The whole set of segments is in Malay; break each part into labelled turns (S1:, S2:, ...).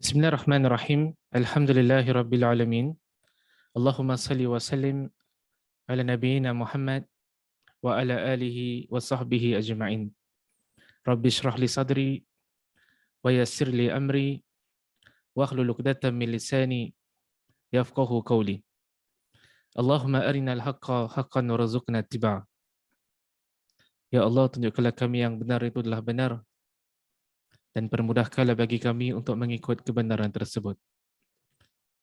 S1: Bismillahirrahmanirrahim. Alhamdulillahirabbil alamin. Allahumma salli wa sallim ala nabiyyina Muhammad wa ala alihi wa sahbihi ajma'in. Rabbi shrah li sadri wa yassir li amri wa hlul 'uqdatam min lisani yafqahu qawli. Allahumma arinal haqqa haqqan warzuqna ittiba'. Ya Allah, tunjukkanlah kami yang benar itu adalah benar dan permudahkanlah bagi kami untuk mengikut kebenaran tersebut.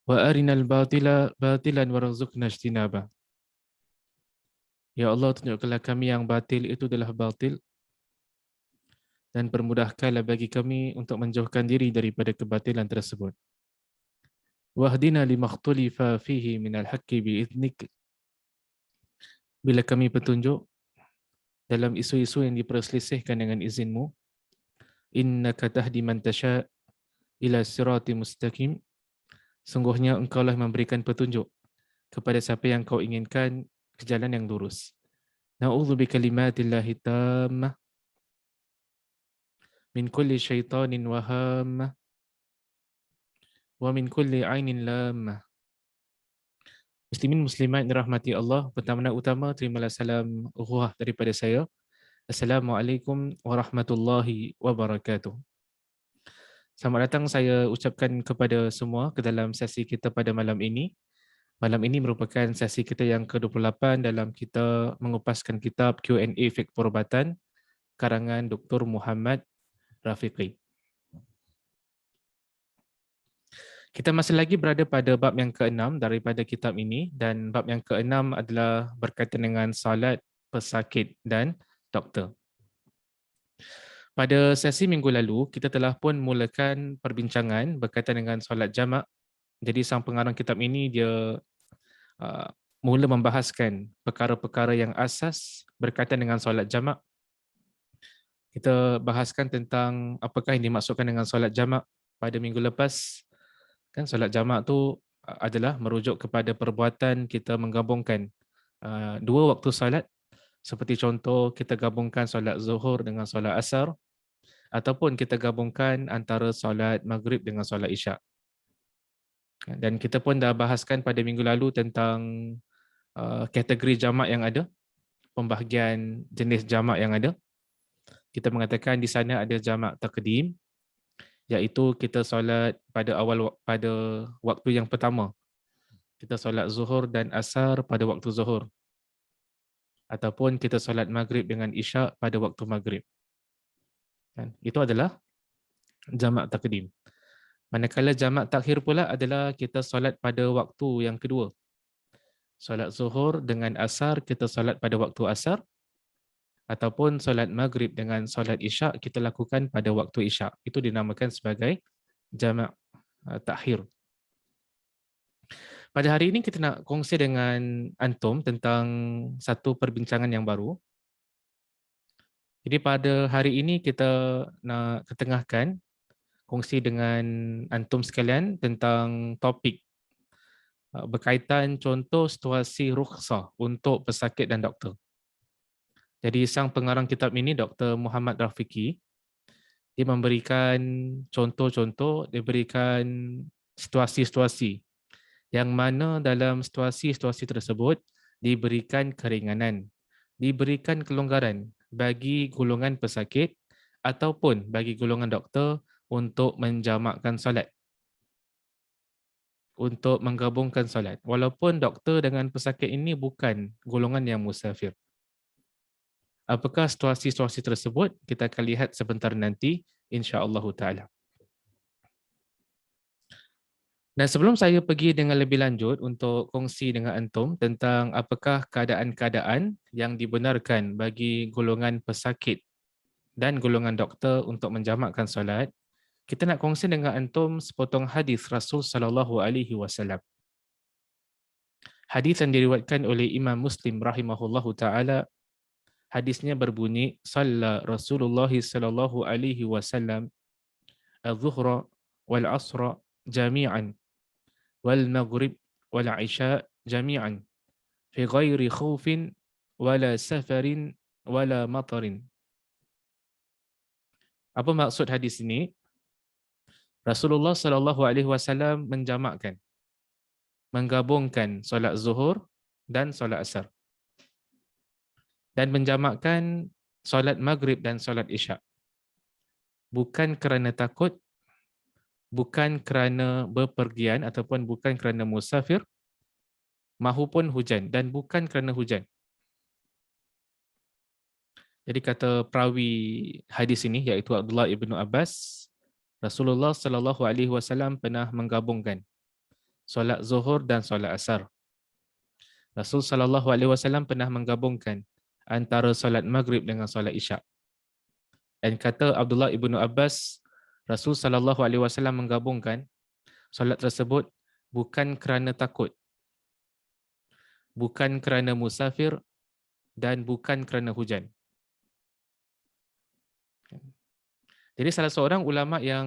S1: Wa arinal batila batilan warzuqna ijtinaba. Ya Allah, tunjukkanlah kami yang batil itu adalah batil dan permudahkanlah bagi kami untuk menjauhkan diri daripada kebatilan tersebut. Wahdina limakhtalifa fihi minal haqqi bi'idnik. Bila kami petunjuk dalam isu-isu yang diperselisihkan dengan izinmu, innaka tahdi man tasha ila sirati mustaqim. Sungguhnya engkaulah memberikan petunjuk kepada siapa yang kau inginkan ke jalan yang lurus. Na'udzu bikalimatillahi tammah min kulli syaitanin wahammah wa min kulli ainin lamah. Muslimin muslimat dirahmati Allah, pertama-tama terimalah salam ukhuwah daripada saya. Assalamualaikum warahmatullahi wabarakatuh. Selamat datang saya ucapkan kepada semua ke dalam sesi kita pada malam ini. Malam ini merupakan sesi kita yang ke-28 dalam kita mengupaskan kitab Q&A Fiqh Perubatan karangan Dr. Muhammad Rafiqi. Kita masih lagi berada pada bab yang ke-6 daripada kitab ini, dan bab yang ke-6 adalah berkaitan dengan salat, pesakit dan doktor. Pada sesi minggu lalu, kita telah pun mulakan perbincangan berkaitan dengan solat jamak. Jadi sang pengarang kitab ini dia mula membahaskan perkara-perkara yang asas berkaitan dengan solat jamak. Kita bahaskan tentang apakah yang dimaksudkan dengan solat jamak pada minggu lepas. Kan solat jamak tu adalah merujuk kepada perbuatan kita menggabungkan dua waktu solat, seperti contoh kita gabungkan solat zuhur dengan solat asar, ataupun kita gabungkan antara solat maghrib dengan solat isyak. Dan kita pun dah bahaskan pada minggu lalu tentang kategori jamak yang ada, pembahagian jenis jamak yang ada. Kita mengatakan di sana ada jamak taqdim, iaitu kita solat pada waktu yang pertama. Kita solat zuhur dan asar pada waktu zuhur. Ataupun kita solat maghrib dengan isyak pada waktu maghrib. Itu adalah jamak taqdim. Manakala jamak takhir pula adalah kita solat pada waktu yang kedua. Solat zuhur dengan asar kita solat pada waktu asar, ataupun solat maghrib dengan solat isyak kita lakukan pada waktu isyak. Itu dinamakan sebagai jamak takhir. Pada hari ini kita nak kongsi dengan antum tentang satu perbincangan yang baru. Jadi pada hari ini kita nak ketengahkan kongsi dengan antum sekalian tentang topik berkaitan contoh situasi rukhsah untuk pesakit dan doktor. Jadi sang pengarang kitab ini, Dr. Muhammad Rafiqi, dia memberikan contoh-contoh, dia berikan situasi-situasi yang mana dalam situasi-situasi tersebut diberikan keringanan, diberikan kelonggaran bagi golongan pesakit ataupun bagi golongan doktor untuk menjamakkan solat, untuk menggabungkan solat. Walaupun doktor dengan pesakit ini bukan golongan yang musafir. Apakah situasi-situasi tersebut? Kita akan lihat sebentar nanti, insya-Allah taala. Dan sebelum saya pergi dengan lebih lanjut untuk kongsi dengan antum tentang apakah keadaan-keadaan yang dibenarkan bagi golongan pesakit dan golongan doktor untuk menjamakkan solat, kita nak kongsi dengan antum sepotong hadis Rasul sallallahu alaihi wasallam. Hadis yang diriwayatkan oleh Imam Muslim rahimahullahu taala. Hadisnya berbunyi, "Shalla Rasulullah sallallahu alaihi wasallam adh-dhuhra wal 'ashra jami'an wal maghrib wal 'isya jami'an fi ghairi khaufin wala safarin wala matarin." Apa maksud hadis ini? Rasulullah sallallahu alaihi wasallam menjamakkan, menggabungkan solat zuhur dan solat asar, dan menjamakkan solat maghrib dan solat isyak. Bukan kerana takut, bukan kerana bepergian ataupun bukan kerana musafir, mahupun hujan, dan bukan kerana hujan. Jadi kata perawi hadis ini iaitu Abdullah ibnu Abbas, Rasulullah sallallahu alaihi wasallam pernah menggabungkan solat zuhur dan solat asar. Rasul sallallahu alaihi wasallam pernah menggabungkan antara solat maghrib dengan solat isyak. Dan kata Abdullah ibnu Abbas, Rasul sallallahu alaihi wasallam menggabungkan solat tersebut bukan kerana takut, bukan kerana musafir, dan bukan kerana hujan. Jadi salah seorang ulama yang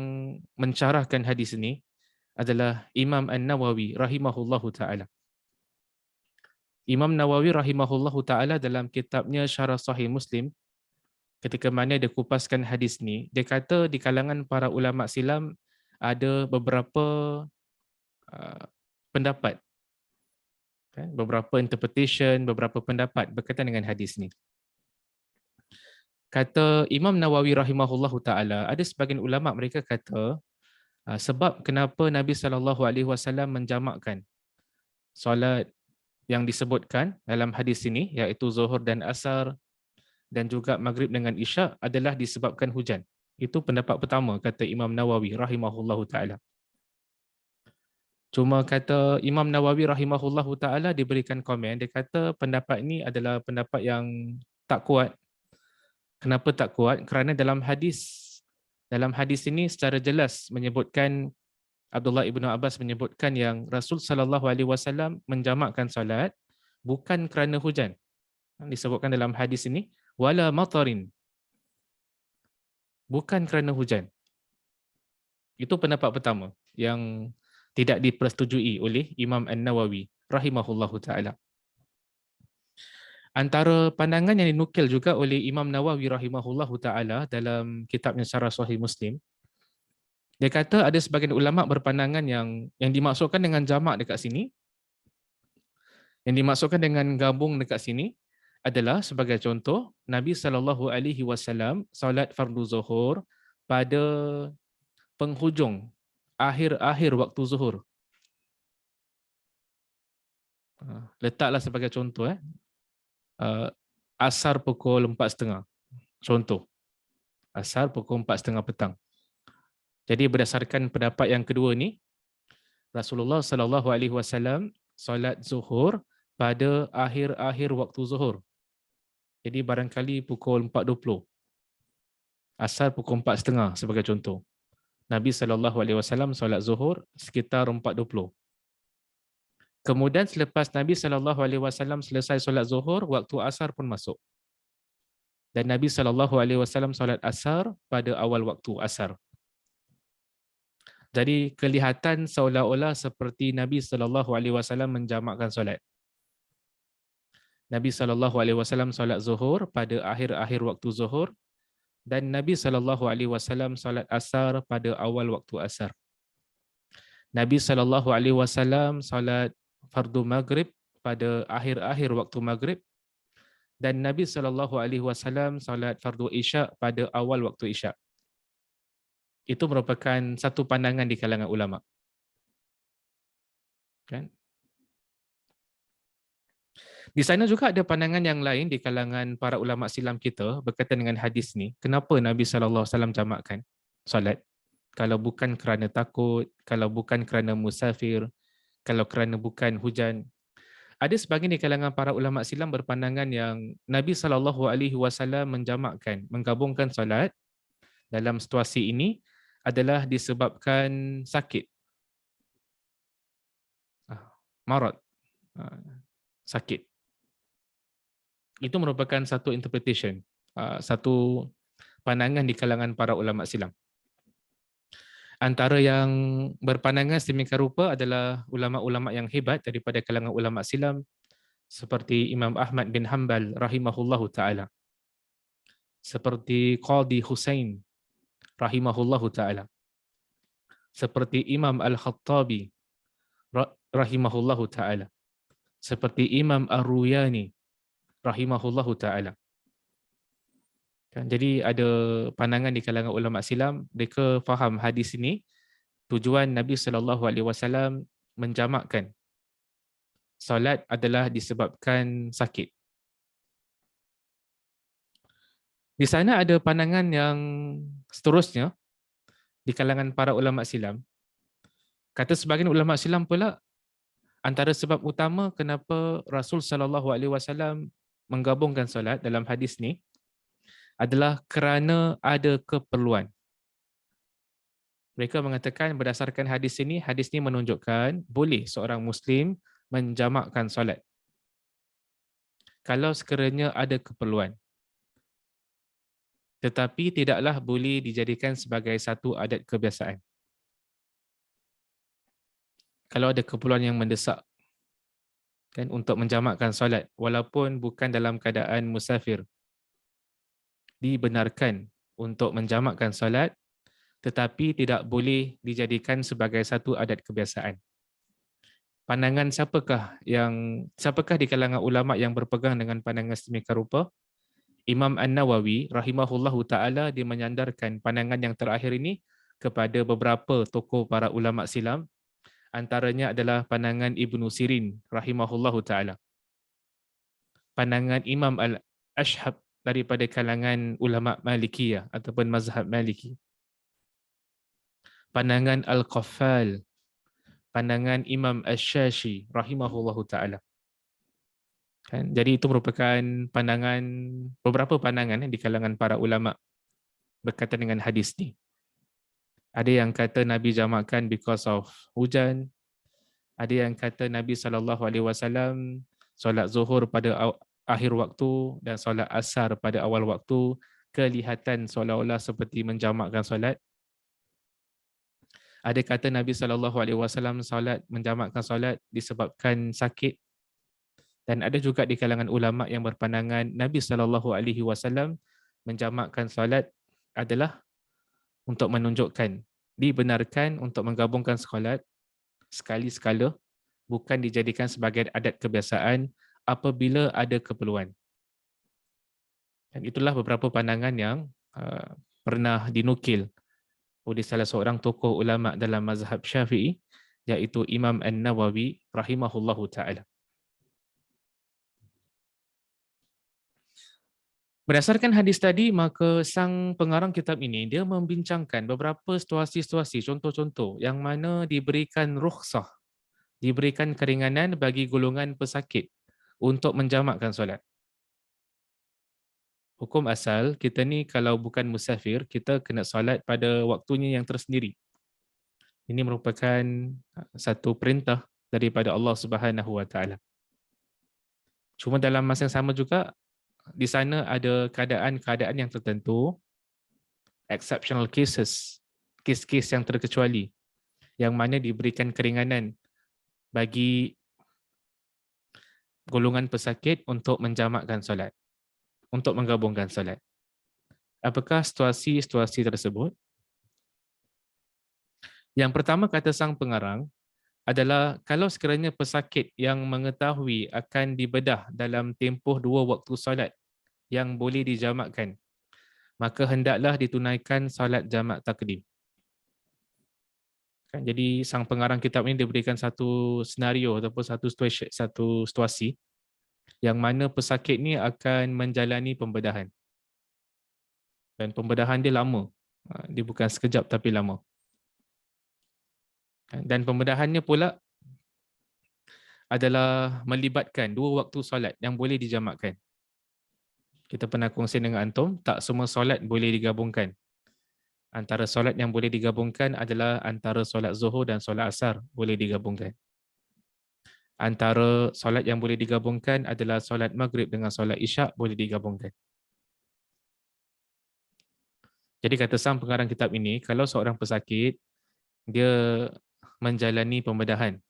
S1: mensyarahkan hadis ini adalah Imam An-Nawawi rahimahullahu taala. Imam Nawawi rahimahullahu taala dalam kitabnya Syarah Sahih Muslim, ketika mana dia kupaskan hadis ni, dia kata di kalangan para ulama silam ada beberapa pendapat, kan? Beberapa interpretation, beberapa pendapat berkaitan dengan hadis ni. Kata Imam Nawawi rahimahullahu taala, ada sebahagian ulama mereka kata sebab kenapa Nabi SAW menjamakkan solat yang disebutkan dalam hadis ini, iaitu zuhur dan asar dan juga maghrib dengan isyak, adalah disebabkan hujan. Itu pendapat pertama, kata Imam Nawawi rahimahullahu taala. Cuma kata Imam Nawawi rahimahullahu taala diberikan komen, dia kata pendapat ini adalah pendapat yang tak kuat. Kenapa tak kuat? Kerana dalam hadis ini secara jelas menyebutkan, Abdullah ibnu Abbas menyebutkan yang Rasul sallallahu alaihi wasallam menjamakkan salat bukan kerana hujan. Disebutkan dalam hadis ini wala matarin, bukan kerana hujan. Itu pendapat pertama yang tidak dipersetujui oleh Imam An-Nawawi rahimahullahu taala. Antara pandangan yang dinukil juga oleh Imam Nawawi rahimahullahu taala dalam kitabnya Syarah Sahih Muslim, dia kata ada sebahagian ulama berpandangan yang dimaksudkan dengan jamak dekat sini, yang dimaksudkan dengan gabung dekat sini adalah sebagai contoh Nabi sallallahu alaihi wasallam solat fardu zuhur pada penghujung akhir-akhir waktu zuhur. Letaklah sebagai contoh asar pukul 4.30. Contoh. Asar pukul 4.30 petang. Jadi berdasarkan pendapat yang kedua ni, Rasulullah sallallahu alaihi wasallam solat zuhur pada akhir-akhir waktu zuhur. Jadi barangkali pukul 4.20. Asar pukul 4.30 sebagai contoh. Nabi sallallahu alaihi wasallam solat zuhur sekitar 4.20. Kemudian selepas Nabi sallallahu alaihi wasallam selesai solat zuhur, waktu asar pun masuk. Dan Nabi sallallahu alaihi wasallam solat asar pada awal waktu asar. Jadi kelihatan seolah-olah seperti Nabi sallallahu alaihi wasallam menjamakkan solat. Nabi sallallahu alaihi wasallam solat zuhur pada akhir-akhir waktu zuhur, dan Nabi sallallahu alaihi wasallam solat asar pada awal waktu asar. Nabi sallallahu alaihi wasallam solat fardu maghrib pada akhir-akhir waktu maghrib, dan Nabi sallallahu alaihi wasallam solat fardu isyak pada awal waktu isyak. Itu merupakan satu pandangan di kalangan ulama. Kan? Di sana juga ada pandangan yang lain di kalangan para ulama silam kita berkaitan dengan hadis ni. Kenapa Nabi sallallahu alaihi wasallam jamakkan solat? Kalau bukan kerana takut, kalau bukan kerana musafir, kalau kerana bukan hujan. Ada sebahagian di kalangan para ulama silam berpandangan yang Nabi sallallahu alaihi wasallam menjamakkan, menggabungkan solat dalam situasi ini adalah disebabkan sakit. Marad. Sakit. Itu merupakan satu interpretation, satu pandangan di kalangan para ulama silam. Antara yang berpandangan sedemikian rupa adalah ulama-ulama yang hebat daripada kalangan ulama silam seperti Imam Ahmad bin Hanbal rahimahullahu taala, seperti Qadhi Husain rahimahullahu taala, seperti Imam Al-Khattabi rahimahullahu taala, seperti Imam Ar-Ruyani rahimahullahu taala. Kan, jadi ada pandangan di kalangan ulama Islam, mereka faham hadis ini tujuan Nabi sallallahu alaihi wasallam menjamakkan solat adalah disebabkan sakit. Di sana ada pandangan yang seterusnya di kalangan para ulama Islam. Kata sebahagian ulama Islam pula, antara sebab utama kenapa Rasul sallallahu alaihi wasallam menggabungkan solat dalam hadis ni adalah kerana ada keperluan. Mereka mengatakan berdasarkan hadis ini menunjukkan boleh seorang Muslim menjamakkan solat kalau sekiranya ada keperluan. Tetapi tidaklah boleh dijadikan sebagai satu adat kebiasaan. Kalau ada keperluan yang mendesak kan untuk menjamakkan solat walaupun bukan dalam keadaan musafir, dibenarkan untuk menjamakkan solat tetapi tidak boleh dijadikan sebagai satu adat kebiasaan. Pandangan siapakah di kalangan ulama yang berpegang dengan pandangan sedemikian rupa? Imam An-Nawawi rahimahullahu taala dia menyandarkan pandangan yang terakhir ini kepada beberapa tokoh para ulama Islam, antaranya adalah pandangan Ibnu Sirin rahimahullahu taala. Pandangan Imam Al-Ashhab daripada kalangan ulama Malikiyah ataupun mazhab Maliki. Pandangan Al-Qaffal, pandangan Imam Asy-Syashi rahimahullahu taala. Kan, jadi itu merupakan pandangan, beberapa pandangan di kalangan para ulama berkaitan dengan hadis ni. Ada yang kata Nabi jamakkan because of hujan. Ada yang kata Nabi SAW solat zuhur pada akhir waktu dan solat asar pada awal waktu kelihatan seolah-olah seperti menjamakkan solat. Ada kata Nabi SAW solat menjamakkan solat disebabkan sakit. Dan ada juga di kalangan ulama yang berpandangan Nabi SAW menjamakkan solat adalah untuk menunjukkan dibenarkan untuk menggabungkan solat sekali sekala, bukan dijadikan sebagai adat kebiasaan apabila ada keperluan. Dan itulah beberapa pandangan yang pernah dinukil oleh salah seorang tokoh ulama dalam mazhab Syafi'i, iaitu Imam An-Nawawi rahimahullahu taala. Berdasarkan hadis tadi, maka sang pengarang kitab ini dia membincangkan beberapa situasi-situasi, contoh-contoh yang mana diberikan rukhsah, diberikan keringanan bagi golongan pesakit untuk menjamakkan solat. Hukum asal, kita ni kalau bukan musafir, kita kena solat pada waktunya yang tersendiri. Ini merupakan satu perintah daripada Allah Subhanahu Wa Taala. Cuma dalam masa yang sama juga, di sana ada keadaan-keadaan yang tertentu, exceptional cases, kes-kes yang terkecuali, yang mana diberikan keringanan bagi golongan pesakit untuk menjamakkan solat, untuk menggabungkan solat. Apakah situasi-situasi tersebut? Yang pertama kata sang pengarang adalah kalau sekiranya pesakit yang mengetahui akan dibedah dalam tempoh 2 waktu solat yang boleh dijamakkan, maka hendaklah ditunaikan solat jamak takdim. Kan, jadi sang pengarang kitab ini diberikan satu senario ataupun satu situasi yang mana pesakit ni akan menjalani pembedahan. Dan pembedahan dia lama. Dia bukan sekejap tapi lama. Dan pembedahannya pula adalah melibatkan 2 waktu solat yang boleh dijamakkan. Kita pernah kongsi dengan antum, tak semua solat boleh digabungkan. Antara solat yang boleh digabungkan adalah antara solat zuhur dan solat asar boleh digabungkan. Antara solat yang boleh digabungkan adalah solat maghrib dengan solat isyak boleh digabungkan. Jadi kata sang pengarang kitab ini, kalau seorang pesakit, dia menjalani pembedahan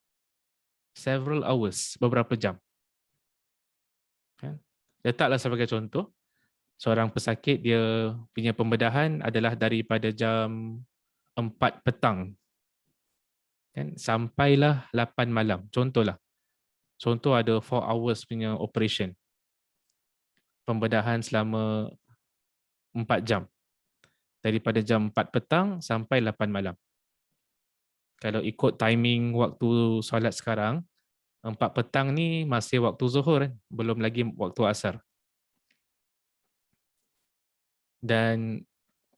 S1: several hours, beberapa jam. Letaklah sebagai contoh, seorang pesakit dia punya pembedahan adalah daripada jam 4 petang kan, sampailah 8 malam. Contohlah. Contoh ada 4 hours punya operation. Pembedahan selama 4 jam. Daripada jam 4 petang sampai 8 malam. Kalau ikut timing waktu solat sekarang, 4 petang ni masih waktu zuhur, belum lagi waktu asar. Dan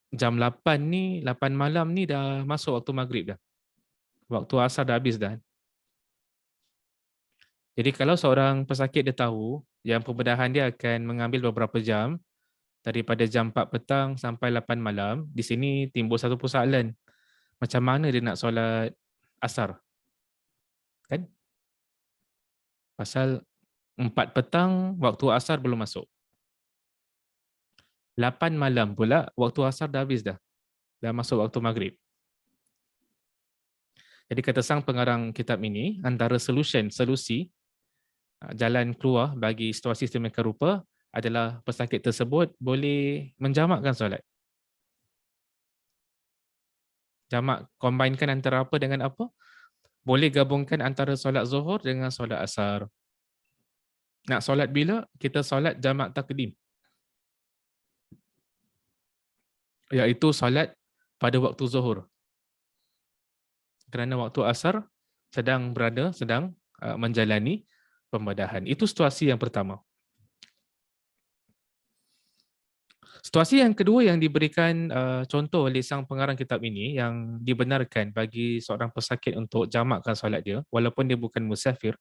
S1: jam 8 ni, 8 malam ni dah masuk waktu maghrib dah. Waktu asar dah habis dah. Jadi kalau seorang pesakit dia tahu yang pembedahan dia akan mengambil beberapa jam, daripada jam 4 petang sampai 8 malam, di sini timbul satu persoalan. Macam mana dia nak solat asar? Kan? Pasal 4 petang, waktu asar belum masuk. 8 malam pula, waktu asar dah habis dah. Dah masuk waktu maghrib. Jadi kata sang pengarang kitab ini, antara solusi, jalan keluar bagi situasi sedemikian rupa adalah pesakit tersebut boleh menjamakkan solat. Jamak, combinekan antara apa dengan apa? Boleh gabungkan antara solat zuhur dengan solat asar. Nak solat bila? Kita solat jamak takdim. Iaitu solat pada waktu zuhur. Kerana waktu asar sedang menjalani pembedahan. Itu situasi yang pertama. Situasi yang kedua yang diberikan contoh oleh sang pengarang kitab ini yang dibenarkan bagi seorang pesakit untuk jamakkan solat dia walaupun dia bukan musafir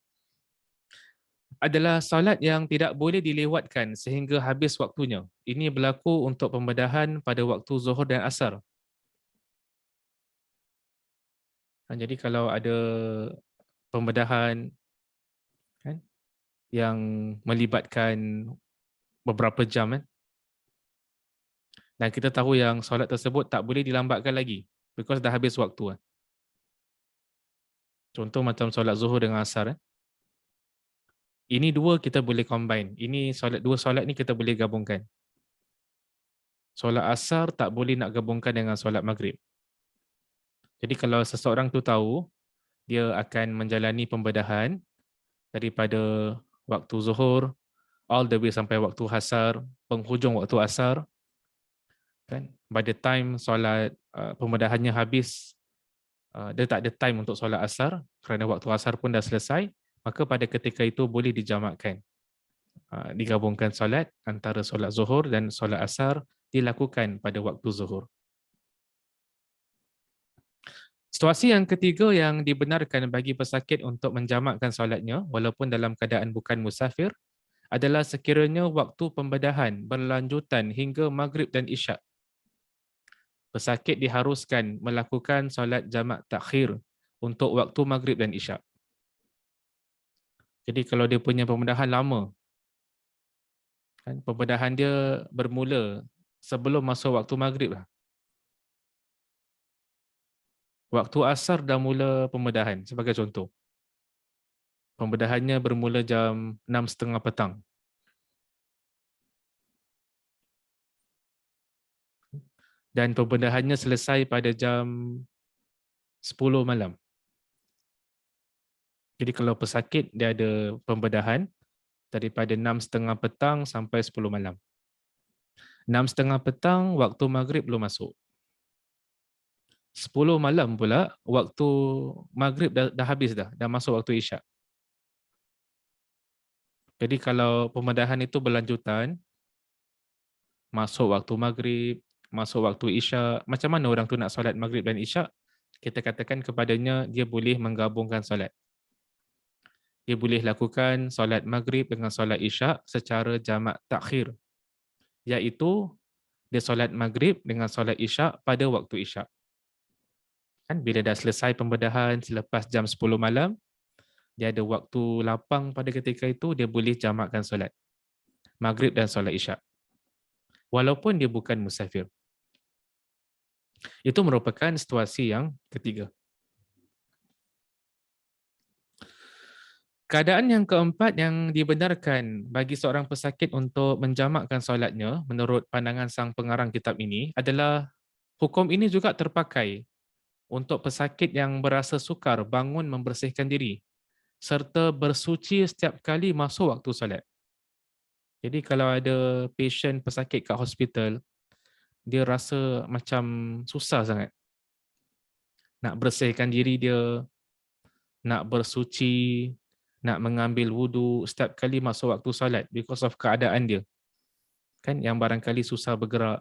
S1: adalah solat yang tidak boleh dilewatkan sehingga habis waktunya. Ini berlaku untuk pembedahan pada waktu zuhur dan asar. Jadi kalau ada pembedahan kan, yang melibatkan beberapa jam dan kita tahu yang solat tersebut tak boleh dilambatkan lagi because dah habis waktu. Contoh macam solat zuhur dengan asar. Ini dua kita boleh combine. Ini dua solat ni kita boleh gabungkan. Solat asar tak boleh nak gabungkan dengan solat maghrib. Jadi kalau seseorang tu tahu dia akan menjalani pembedahan daripada waktu zuhur all the way sampai waktu asar, penghujung waktu asar, kan? By the time solat pembedahannya habis, dia tak ada time untuk solat asar kerana waktu asar pun dah selesai, maka pada ketika itu boleh dijamakkan. Digabungkan solat antara solat zuhur dan solat asar dilakukan pada waktu zuhur. Situasi yang ketiga yang dibenarkan bagi pesakit untuk menjamakkan solatnya walaupun dalam keadaan bukan musafir adalah sekiranya waktu pembedahan berlanjutan hingga maghrib dan isyak. Pesakit diharuskan melakukan solat jamak takhir untuk waktu maghrib dan isyak. Jadi kalau dia punya pembedahan lama, kan, pembedahan dia bermula sebelum masuk waktu maghrib lah. Waktu asar dah mula pembedahan, sebagai contoh. Pembedahannya bermula jam 6.30 petang. Dan pembedahannya selesai pada jam 10 malam. Jadi kalau pesakit, dia ada pembedahan daripada 6.30 petang sampai 10 malam. 6.30 petang, waktu maghrib belum masuk. 10 malam pula, waktu maghrib dah habis dah masuk waktu isyak. Jadi kalau pembedahan itu berlanjutan, masuk waktu maghrib, masuk waktu isyak, macam mana orang tu nak solat maghrib dan isyak? Kita katakan kepadanya, dia boleh menggabungkan solat. Dia boleh lakukan solat maghrib dengan solat isyak secara jamak takhir. Iaitu, dia solat maghrib dengan solat isyak pada waktu isyak. Kan bila dah selesai pembedahan selepas jam 10 malam, dia ada waktu lapang pada ketika itu, dia boleh jamakkan solat maghrib dan solat isyak. Walaupun dia bukan musafir. Itu merupakan situasi yang ketiga. Keadaan yang keempat yang dibenarkan bagi seorang pesakit untuk menjamakkan solatnya menurut pandangan sang pengarang kitab ini adalah hukum ini juga terpakai untuk pesakit yang berasa sukar bangun membersihkan diri serta bersuci setiap kali masuk waktu solat. Jadi kalau ada patient pesakit kat hospital, dia rasa macam susah sangat nak bersihkan diri dia, nak bersuci, nak mengambil wudu setiap kali masuk waktu solat because of keadaan dia. Kan yang barangkali susah bergerak,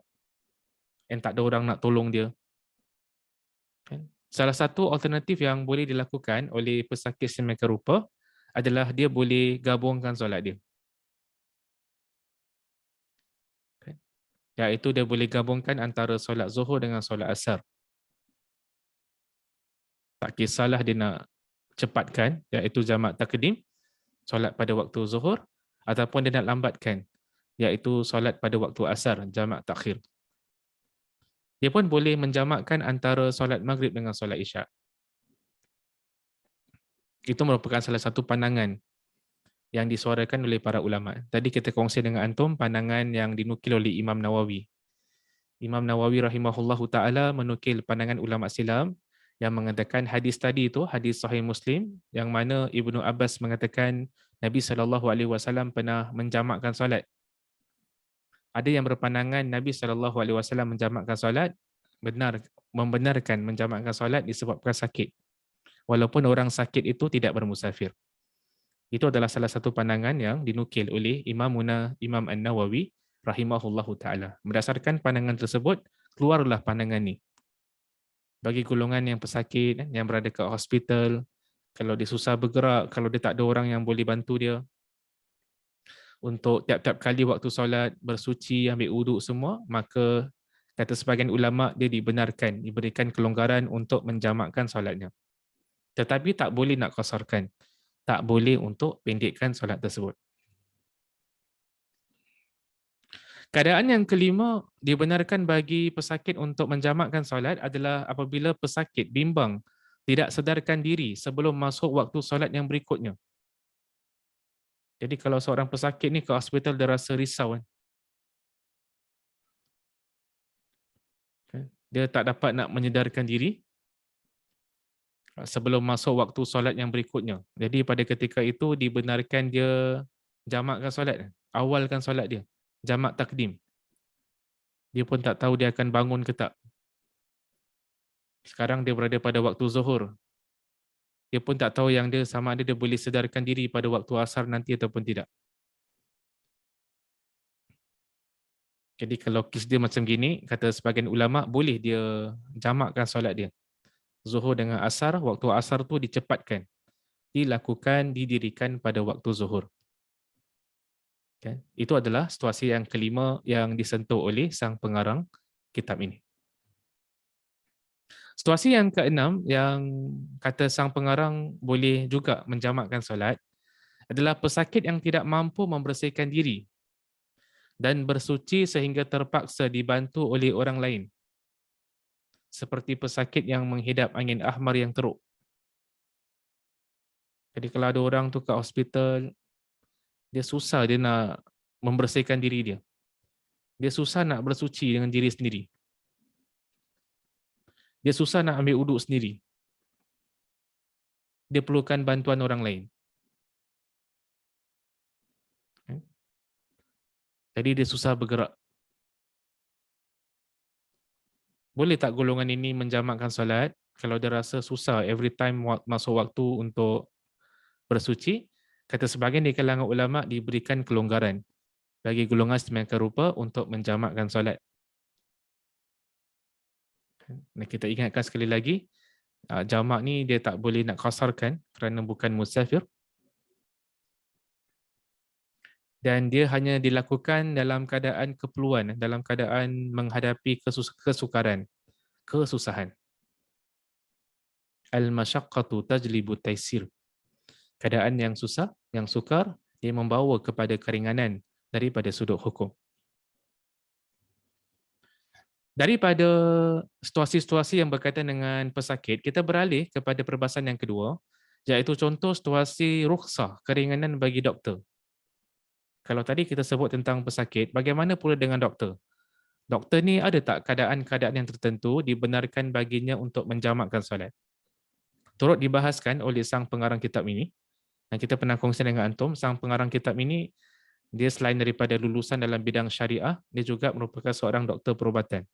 S1: yang tak ada orang nak tolong dia. Kan? Salah satu alternatif yang boleh dilakukan oleh pesakit sedemikian rupa adalah dia boleh gabungkan solat dia. Kan? Iaitu dia boleh gabungkan antara solat Zuhur dengan solat Asar. Tak kisahlah dia nak cepatkan, iaitu jamak takdim, solat pada waktu Zuhur, ataupun dia nak lambatkan, iaitu solat pada waktu Asar, jamak takhir. Dia pun boleh menjamakkan antara solat Maghrib dengan solat Isyak. Itu merupakan salah satu pandangan yang disuarakan oleh para ulama. Tadi kita kongsi dengan antum pandangan yang dinukil oleh Imam Nawawi. Imam Nawawi rahimahullahu taala menukil pandangan ulama silam yang mengatakan hadis tadi itu hadis sahih Muslim yang mana Ibnu Abbas mengatakan Nabi SAW pernah menjamakkan solat. Ada yang berpandangan Nabi SAW menjamakkan solat membenarkan menjamakkan solat disebabkan sakit. Walaupun orang sakit itu tidak bermusafir. Itu adalah salah satu pandangan yang dinukil oleh Imam An-Nawawi rahimahullahu taala. Berdasarkan pandangan tersebut, keluarlah pandangan ni. Bagi golongan yang pesakit, yang berada ke hospital, kalau dia susah bergerak, kalau dia tak ada orang yang boleh bantu dia, untuk tiap-tiap kali waktu solat, bersuci, ambil wuduk semua, maka kata sebahagian ulama dia dibenarkan, diberikan kelonggaran untuk menjamakkan solatnya. Tetapi tak boleh nak qasarkan. Tak boleh untuk pendekkan solat tersebut. Keadaan yang kelima, dibenarkan bagi pesakit untuk menjamakkan solat adalah apabila pesakit bimbang tidak sedarkan diri sebelum masuk waktu solat yang berikutnya. Jadi kalau seorang pesakit ni ke hospital dia rasa risau kan. Dia tak dapat nak menyedarkan diri sebelum masuk waktu solat yang berikutnya. Jadi pada ketika itu dibenarkan dia jamakkan solat, awalkan solat dia, jamak takdim. Dia pun tak tahu dia akan bangun ke tak. Sekarang dia berada pada waktu zuhur. Dia pun tak tahu yang dia sama ada dia boleh sedarkan diri pada waktu asar nanti ataupun tidak. Jadi kalau kes dia macam gini, kata sebahagian ulama, boleh dia jamakkan solat dia. Zuhur dengan asar, waktu asar tu dicepatkan. Dilakukan, didirikan pada waktu zuhur. Okay. Itu adalah situasi yang kelima yang disentuh oleh sang pengarang kitab ini. Situasi yang keenam yang kata sang pengarang boleh juga menjamakkan solat adalah pesakit yang tidak mampu membersihkan diri dan bersuci sehingga terpaksa dibantu oleh orang lain. Seperti pesakit yang menghidap angin ahmar yang teruk. Jadi kalau ada orang tu kat hospital, dia susah dia nak membersihkan diri dia. Dia susah nak bersuci dengan diri sendiri. Dia susah nak ambil uduk sendiri. Dia perlukan bantuan orang lain. Jadi dia susah bergerak. Boleh tak golongan ini menjamakkan solat kalau dia rasa susah every time masuk waktu untuk bersuci? Kata sebahagian di kalangan ulama diberikan kelonggaran bagi golongan sedemikian rupa untuk menjamakkan solat. Kita ingatkan sekali lagi, jamak ni dia tak boleh nak qasarkan kerana bukan musafir. Dan dia hanya dilakukan dalam keadaan keperluan, dalam keadaan menghadapi kesukaran, kesusahan. Al-masyaqqatu tajlibu taisir. Keadaan yang susah, yang sukar, dia membawa kepada keringanan daripada sudut hukum. Daripada situasi-situasi yang berkaitan dengan pesakit, kita beralih kepada perbahasan yang kedua, iaitu contoh situasi rukhsah, keringanan bagi doktor. Kalau tadi kita sebut tentang pesakit, bagaimana pula dengan doktor? Doktor ni ada tak keadaan-keadaan yang tertentu dibenarkan baginya untuk menjamakkan solat? Turut dibahaskan oleh sang pengarang kitab ini, dan kita pernah kongsi dengan antum, sang pengarang kitab ini, dia selain daripada lulusan dalam bidang syariah, dia juga merupakan seorang doktor perubatan.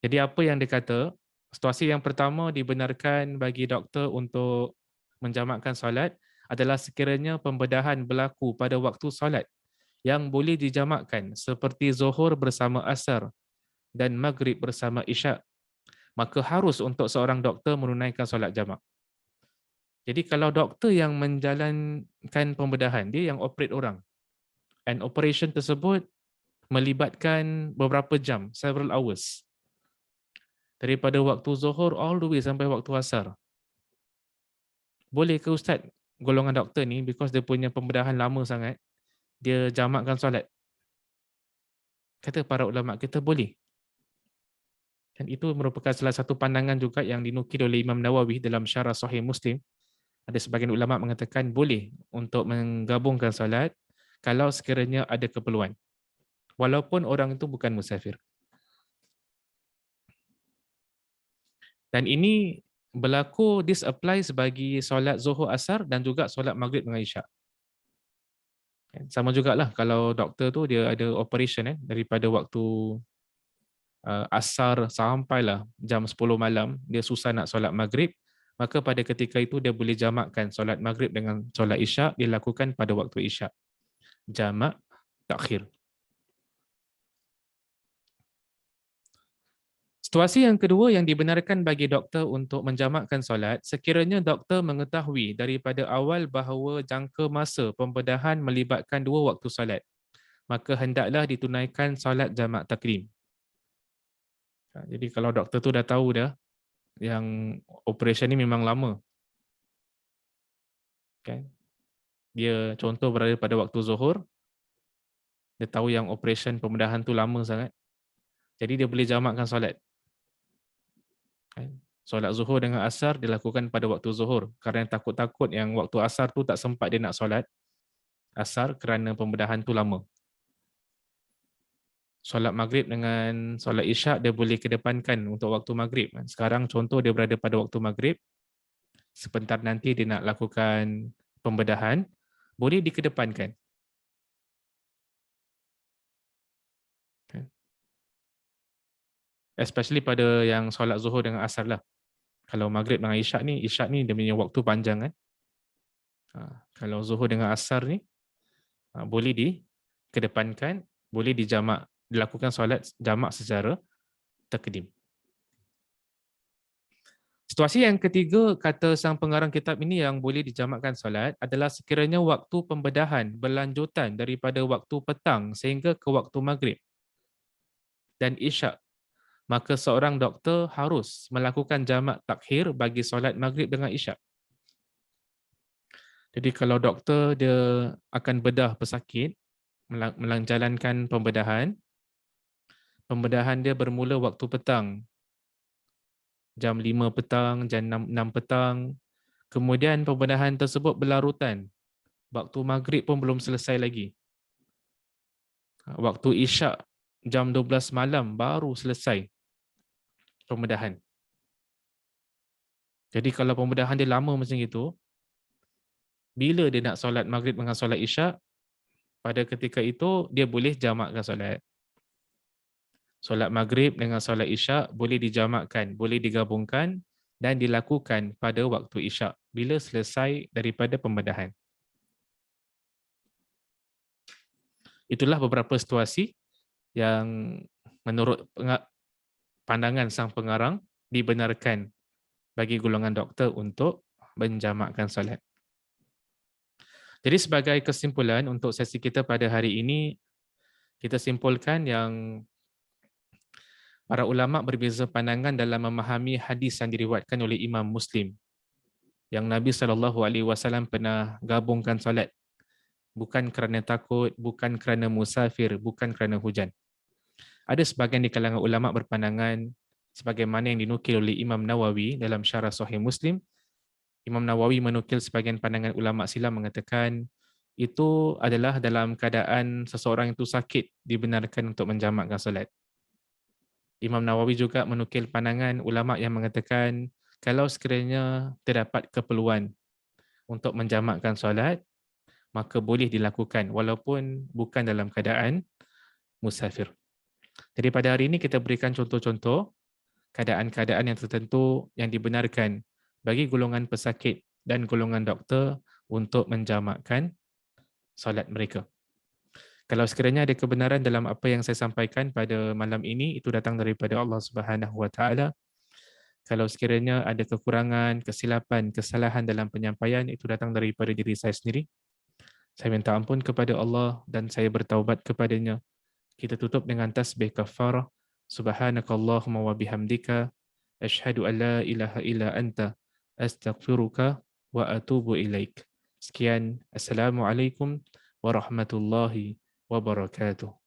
S1: Jadi apa yang dia kata, situasi yang pertama dibenarkan bagi doktor untuk menjamakkan solat adalah sekiranya pembedahan berlaku pada waktu solat yang boleh dijamakkan seperti Zuhur bersama Asar dan Maghrib bersama Isyak, maka harus untuk seorang doktor menunaikan solat jamak. Jadi kalau doktor yang menjalankan pembedahan, dia yang operate orang, and operation tersebut melibatkan beberapa jam, several hours, daripada waktu Zuhur all the way sampai waktu Asar. Boleh ke Ustaz golongan doktor ni, because dia punya pembedahan lama sangat, dia jamakkan solat? Kata para ulama kita boleh. Dan itu merupakan salah satu pandangan juga yang dinukil oleh Imam Nawawi dalam Syarah Sahih Muslim. Ada sebagian ulama mengatakan boleh untuk menggabungkan solat kalau sekiranya ada keperluan, walaupun orang itu bukan musafir. Dan ini berlaku, this applies bagi solat Zuhur Asar dan juga solat Maghrib dengan Isyak. Sama jugalah kalau doktor tu dia ada operation daripada waktu Asar sampailah jam 10 malam, dia susah nak solat Maghrib, maka pada ketika itu dia boleh jamakkan solat Maghrib dengan solat Isyak, dilakukan pada waktu Isyak. Jamak takhir. Situasi yang kedua yang dibenarkan bagi doktor untuk menjamakkan solat, sekiranya doktor mengetahui daripada awal bahawa jangka masa pembedahan melibatkan 2 waktu solat, maka hendaklah ditunaikan solat jamak takdim. Jadi kalau doktor tu dah tahu dah yang operation ni memang lama, kan? Dia contoh berada pada waktu Zuhur, dia tahu yang operation pembedahan tu lama sangat, jadi dia boleh jamakkan solat. Solat Zuhur dengan Asar dilakukan pada waktu Zuhur, kerana takut-takut yang waktu Asar tu tak sempat dia nak solat Asar kerana pembedahan tu lama. Solat Maghrib dengan solat Isyak dia boleh kedepankan untuk waktu Maghrib. Sekarang contoh dia berada pada waktu Maghrib, sebentar nanti dia nak lakukan pembedahan, boleh dikedepankan. Especially pada yang solat Zuhur dengan Asar lah. Kalau Maghrib dengan Isyak ni dia punya waktu panjang kan. Kalau Zuhur dengan Asar ni boleh dikedepankan, boleh dilakukan solat jamak secara takdim. Situasi yang ketiga, kata sang pengarang kitab ini, yang boleh dijamakkan solat adalah sekiranya waktu pembedahan berlanjutan daripada waktu petang sehingga ke waktu Maghrib dan Isyak, maka seorang doktor harus melakukan jamak takhir bagi solat Maghrib dengan Isyak. Jadi kalau doktor dia akan bedah pesakit, menjalankan pembedahan dia bermula waktu petang, jam 5 petang, jam 6 petang, kemudian pembedahan tersebut berlarutan, waktu Maghrib pun belum selesai lagi. Waktu Isyak jam 12 malam baru selesai pembedahan. Jadi kalau pembedahan dia lama macam itu, bila dia nak solat Maghrib dengan solat Isyak, pada ketika itu dia boleh jamakkan solat. Solat Maghrib dengan solat Isyak boleh dijamakkan, boleh digabungkan dan dilakukan pada waktu Isyak bila selesai daripada pembedahan. Itulah beberapa situasi yang menurut pandangan sang pengarang dibenarkan bagi golongan doktor untuk menjamakkan solat. Jadi sebagai kesimpulan untuk sesi kita pada hari ini, kita simpulkan yang para ulama berbeza pandangan dalam memahami hadis yang diriwayatkan oleh Imam Muslim, yang Nabi SAW pernah gabungkan solat, bukan kerana takut, bukan kerana musafir, bukan kerana hujan. Ada sebahagian di kalangan ulama berpandangan, sebagaimana yang dinukil oleh Imam Nawawi dalam Syarah Sahih Muslim, Imam Nawawi menukil sebahagian pandangan ulama silam mengatakan itu adalah dalam keadaan seseorang itu sakit dibenarkan untuk menjamakkan solat. Imam Nawawi juga menukil pandangan ulama yang mengatakan kalau sekiranya terdapat keperluan untuk menjamakkan solat, maka boleh dilakukan walaupun bukan dalam keadaan musafir. Jadi pada hari ini kita berikan contoh-contoh keadaan-keadaan yang tertentu yang dibenarkan bagi golongan pesakit dan golongan doktor untuk menjamakkan solat mereka. Kalau sekiranya ada kebenaran dalam apa yang saya sampaikan pada malam ini, itu datang daripada Allah Subhanahu Wa Taala. Kalau sekiranya ada kekurangan, kesilapan, kesalahan dalam penyampaian, itu datang daripada diri saya sendiri. Saya minta ampun kepada Allah dan saya bertaubat kepadanya. Kita tutup dengan tasbih kafarah. Subhanakallahumma wa bihamdika asyhadu an la ilaha illa anta astaghfiruka wa atubu ilaik. Sekian, assalamualaikum warahmatullahi wabarakatuh.